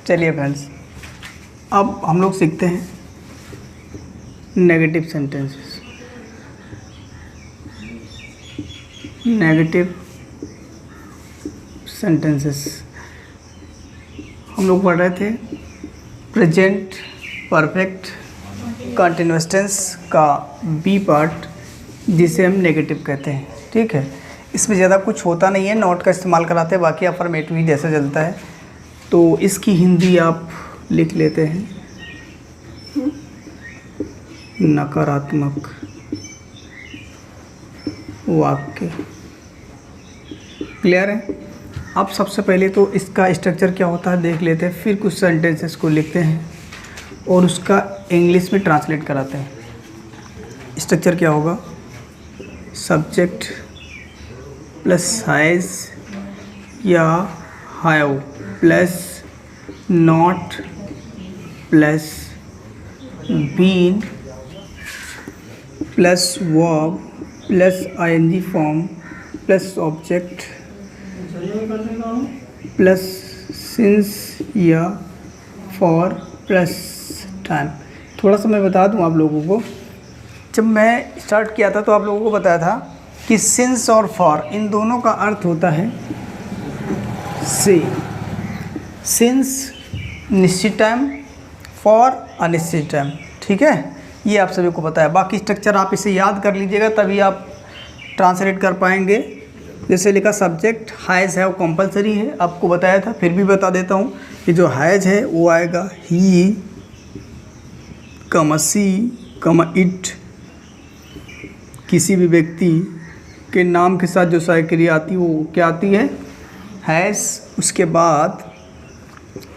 चलिए फ्रेंड्स, अब हम लोग सीखते हैं नेगेटिव सेंटेंसेस। नेगेटिव सेंटेंसेस हम लोग पढ़ रहे थे प्रेजेंट परफेक्ट कंटीन्यूअस टेंस का बी पार्ट, जिसे हम नेगेटिव कहते हैं। ठीक है, इसमें ज़्यादा कुछ होता नहीं है, नॉट का इस्तेमाल कराते हैं, बाकी अफर्मेटिव ही जैसा चलता है। तो इसकी हिंदी आप लिख लेते हैं नकारात्मक वाक्य। क्लियर है? अब सबसे पहले तो इसका स्ट्रक्चर क्या होता है देख लेते हैं, फिर कुछ सेंटेंसेस को लिखते हैं और उसका इंग्लिश में ट्रांसलेट कराते हैं। स्ट्रक्चर क्या होगा? सब्जेक्ट प्लस हैज़ या have plus not plus been plus verb plus ING form plus object plus since या फॉर प्लस टाइम। थोड़ा सा मैं बता दूं आप लोगों को, जब मैं स्टार्ट किया था तो आप लोगों को बताया था कि सिंस और फॉर इन दोनों का अर्थ होता है से। सिंस निश्चित टाइम, फॉर अनिश्चित टाइम। ठीक है, ये आप सभी को पता है। बाकी स्ट्रक्चर आप इसे याद कर लीजिएगा, तभी आप ट्रांसलेट कर पाएंगे। जैसे लिखा सब्जेक्ट हैज़ हैव कंपलसरी है, आपको बताया था, फिर भी बता देता हूँ कि जो हैज़ है वो आएगा ही कमा सी कमा इट। किसी भी व्यक्ति के नाम के साथ जो सहायक क्रिया आती है वो क्या आती है? हैज़। उसके बाद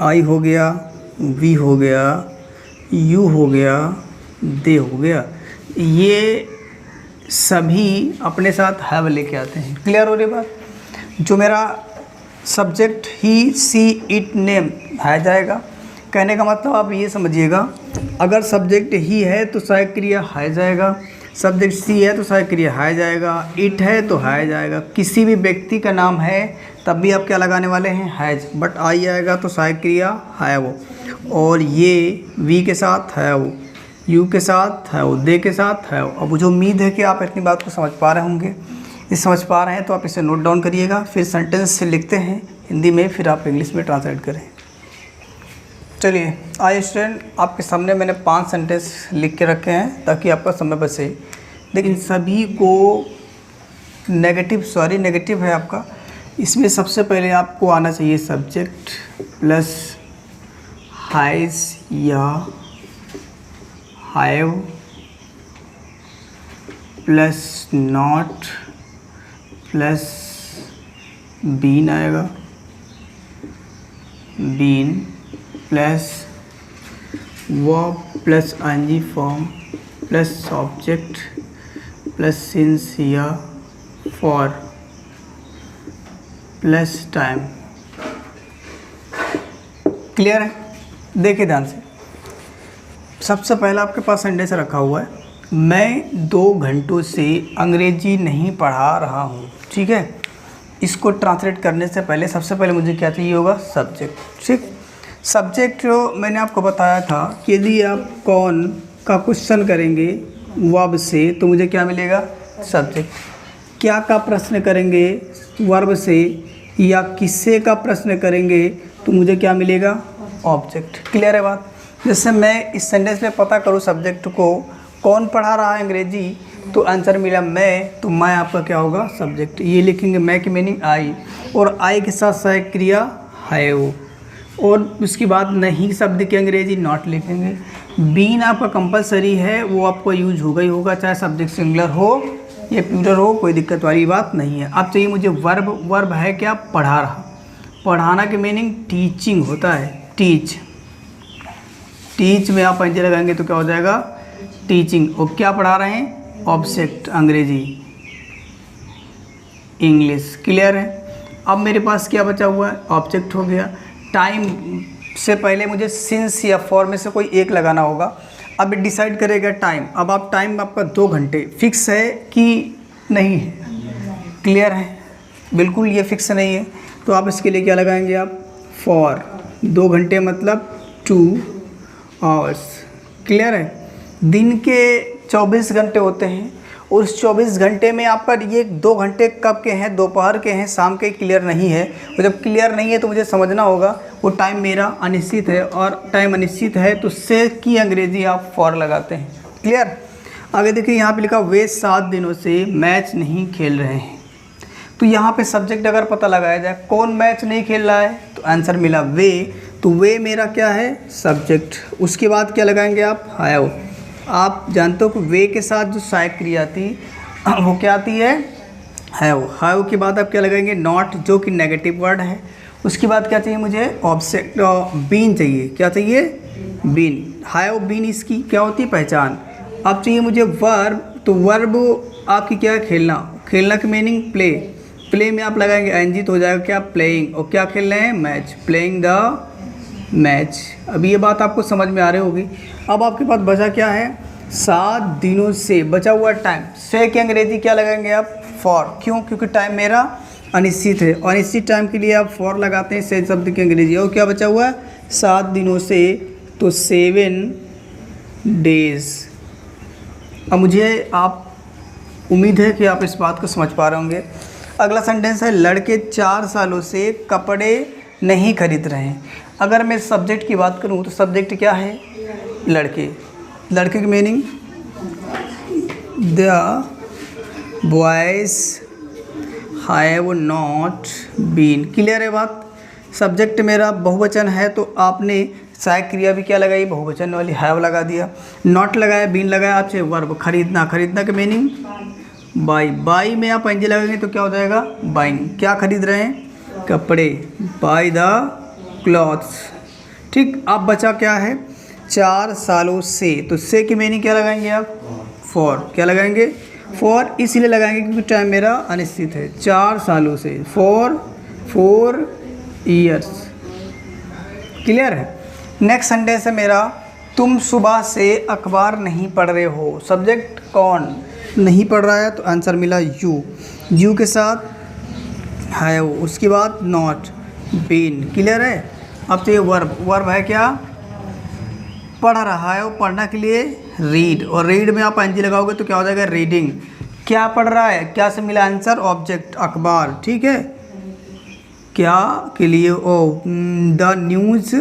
आई हो गया, वी हो गया, यू हो गया, दे हो गया। ये सभी अपने साथ हैव लेके आते हैं। क्लियर हो रही बात? जो मेरा subject he see it name है जाएगा। कहने का मतलब आप ये समझिएगा, अगर सब्जेक्ट ही है तो सहायक क्रिया है जाएगा, सब्जेक्ट सी है तो सहायक क्रिया है जाएगा, इट है तो है जाएगा। किसी भी व्यक्ति का नाम है तब भी आप क्या लगाने वाले हैं? हैज। बट आई आएगा तो सहायक क्रिया है वो, और ये वी के साथ है वो, यू के साथ है वो, दे के साथ है वो। अब मुझे उम्मीद है कि आप इतनी बात को समझ पा रहे होंगे। ये समझ पा रहे हैं तो आप इसे नोट डाउन करिएगा, फिर सेंटेंस से लिखते हैं हिंदी में, फिर आप इंग्लिश में ट्रांसलेट करें। चलिए आइए स्टूडेंट, आपके सामने मैंने 5 सेंटेंस लिख के रखे हैं ताकि आपका समय बचे। लेकिन सभी को नेगेटिव है आपका। इसमें सबसे पहले आपको आना चाहिए सब्जेक्ट प्लस हैज़ या have plus not plus been आएगा, been plus verb plus ING form plus object plus since या फॉर प्लस टाइम। क्लियर है? देखिए ध्यान से। सबसे पहला आपके पास सेंटेंस रखा हुआ है, मैं 2 घंटों से अंग्रेजी नहीं पढ़ा रहा हूँ। ठीक है, इसको ट्रांसलेट करने से पहले सबसे पहले मुझे क्या चाहिए होगा? सब्जेक्ट। ठीक, सब्जेक्ट जो मैंने आपको बताया था कि यदि आप कौन का क्वेश्चन करेंगे वर्ब से तो मुझे क्या मिलेगा? सब्जेक्ट। क्या का प्रश्न करेंगे वर्ब से या किससे का प्रश्न करेंगे तो मुझे क्या मिलेगा? ऑब्जेक्ट। क्लियर है बात? जैसे मैं इस सेंटेंस में पता करूँ सब्जेक्ट को, कौन पढ़ा रहा है अंग्रेजी, तो आंसर मिला मैं, तो मैं आपका क्या होगा? सब्जेक्ट। ये लिखेंगे मैं की मीनिंग आई, और आई के साथ सहायक क्रिया हैव, और उसके बाद नहीं शब्द की अंग्रेजी नॉट लिखेंगे। बीन आपका कंपलसरी है, वो आपको यूज होगा ही होगा, चाहे सब्जेक्ट सिंगुलर हो या प्लूरल हो, कोई दिक्कत वाली बात नहीं है। अब चाहिए मुझे वर्ब। वर्ब है क्या? पढ़ा रहा। पढ़ाना की मीनिंग टीचिंग होता है, टीच। टीच में आप एंजल लगाएंगे तो क्या हो जाएगा? टीचिंग। और क्या पढ़ा रहे हैं? ऑब्जेक्ट अंग्रेजी, इंग्लिश। क्लियर है? अब मेरे पास क्या बचा हुआ है? ऑब्जेक्ट हो गया। टाइम से पहले मुझे सिंस या फॉर में से कोई एक लगाना होगा। अब डिसाइड करेगा टाइम। अब आप टाइम आपका 2 घंटे फिक्स है कि नहीं है? क्लियर है? बिल्कुल ये फिक्स नहीं है, तो आप इसके लिए क्या लगाएंगे? आप फॉर। 2 घंटे मतलब 2 आवर्स। क्लियर है? दिन के 24 घंटे होते हैं और उस 24 घंटे में आपका ये 2 घंटे कब के हैं, दोपहर के हैं, शाम के, क्लियर नहीं है। और जब क्लियर नहीं है तो मुझे समझना होगा वो टाइम मेरा अनिश्चित है, और टाइम अनिश्चित है तो से की अंग्रेजी आप फॉर लगाते हैं। क्लियर? आगे देखिए यहाँ पे लिखा वे 7 दिनों से मैच नहीं खेल रहे हैं। तो यहाँ पे सब्जेक्ट अगर पता लगाया जाए कौन मैच नहीं खेल रहा है तो आंसर मिला वे। तो वे मेरा क्या है? सब्जेक्ट। उसके बाद क्या लगाएंगे आप? हैव। आप जानते हो कि वे के साथ जो सहायक क्रिया आती वो क्या आती है? हैव। हैव के बाद आप क्या लगाएंगे? नॉट, जो कि नेगेटिव वर्ड है। उसके बाद क्या चाहिए मुझे? ऑब्जेक्ट बीन चाहिए। क्या चाहिए? बीन। हैव बीन इसकी क्या होती है? पहचान। अब चाहिए मुझे वर्ब। तो वर्ब आपकी क्या है? खेलना। खेलना की मीनिंग प्ले। प्ले में आप लगाएंगे एनजी तो हो जाएगा क्या? प्लेइंग। और क्या खेल रहे हैं? मैच। Playing the match. अब ये बात आपको समझ में आ रही होगी। अब आपके पास बचा क्या है? 7 दिनों से बचा हुआ टाइम। से की अंग्रेजी क्या लगाएंगे आप? फॉर। क्यों? क्योंकि टाइम मेरा अनिश्चित है, और अनिश्चित टाइम के लिए आप फॉर लगाते हैं से शब्द की अंग्रेजी। और क्या बचा हुआ है? 7 दिनों से, तो 7 डेज। अब मुझे आप उम्मीद है कि आप इस बात को समझ पा रहे होंगे। अगला सेंटेंस है लड़के 4 सालों से कपड़े नहीं खरीद रहे हैं। अगर मैं सब्जेक्ट की बात करूं तो सब्जेक्ट क्या है? लड़के। लड़के की meaning the boys have not been. Clear है बात? सब्जेक्ट मेरा बहुवचन है तो आपने सहायक क्रिया भी क्या लगाई? बहुवचन वाली हैव लगा दिया। नॉट लगाया, बीन लगाया, आपसे वर्ब खरीदना। खरीदना की मीनिंग बाई। बाई में आप एनजी लगाएंगे तो क्या हो जाएगा? बाइंग। क्या खरीद रहे हैं? कपड़े। By the clothes. ठीक। अब बचा क्या है? 4 सालों से। तो से की मीनिंग क्या लगाएंगे आप? फॉर। क्या लगाएंगे? फॉर इसलिए लगाएंगे क्योंकि टाइम मेरा अनिश्चित है। 4 सालों से, फॉर 4 ईयर्स। क्लियर है? नेक्स्ट सेंटेंस है मेरा तुम सुबह से अखबार नहीं पढ़ रहे हो। सब्जेक्ट कौन नहीं पढ़ रहा है? तो आंसर मिला यू। यू के साथ हैव, उसके बाद नॉट, बीन। क्लियर है? अब तो ये वर्ब। वर्ब है क्या? पढ़ रहा है। और पढ़ना के लिए रीड, और रीड में आप एनजी लगाओगे तो क्या हो जाएगा? रीडिंग। क्या पढ़ रहा है? क्या से मिला आंसर? ऑब्जेक्ट, अखबार। ठीक है? क्या के लिए? ओ द न्यूज़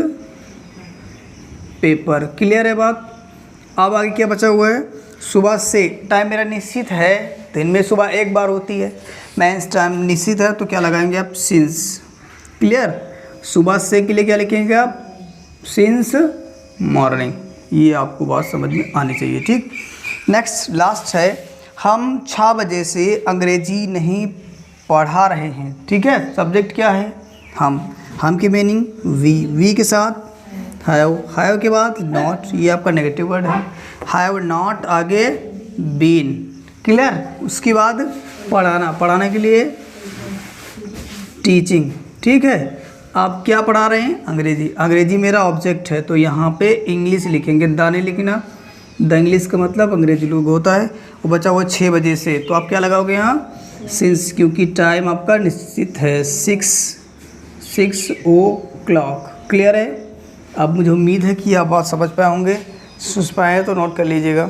पेपर। क्लियर है बात? अब आगे क्या बचा हुआ है? सुबह से। टाइम मेरा निश्चित है, दिन में सुबह एक बार होती है, मीन्स टाइम निश्चित है तो क्या लगाएंगे आप? सिंस। क्लियर? सुबह से के लिए क्या लिखेंगे आप? Since morning. ये आपको बात समझ में आनी चाहिए। ठीक। नेक्स्ट लास्ट है हम 6 बजे से अंग्रेजी नहीं पढ़ा रहे हैं। ठीक है? सब्जेक्ट क्या है? हम की मीनिंग वी। वी के साथ हैव। हैव के बाद नॉट, ये आपका नेगेटिव वर्ड है। हैव नॉट, आगे बीन। क्लियर? उसके बाद पढ़ाना। पढ़ाने के लिए टीचिंग। ठीक है? आप क्या पढ़ा रहे हैं? अंग्रेजी। अंग्रेजी मेरा ऑब्जेक्ट है तो यहाँ पे इंग्लिश लिखेंगे, द नहीं लिखना। द इंग्लिश का मतलब अंग्रेजी लोग होता है। वो बचा हुआ 6 बजे से, तो आप क्या लगाओगे यहाँ? सिंस, क्योंकि टाइम आपका निश्चित है 6 o'clock। क्लियर है? अब मुझे उम्मीद है कि आप बात समझ पाए होंगे। सुन पाए तो नोट कर लीजिएगा।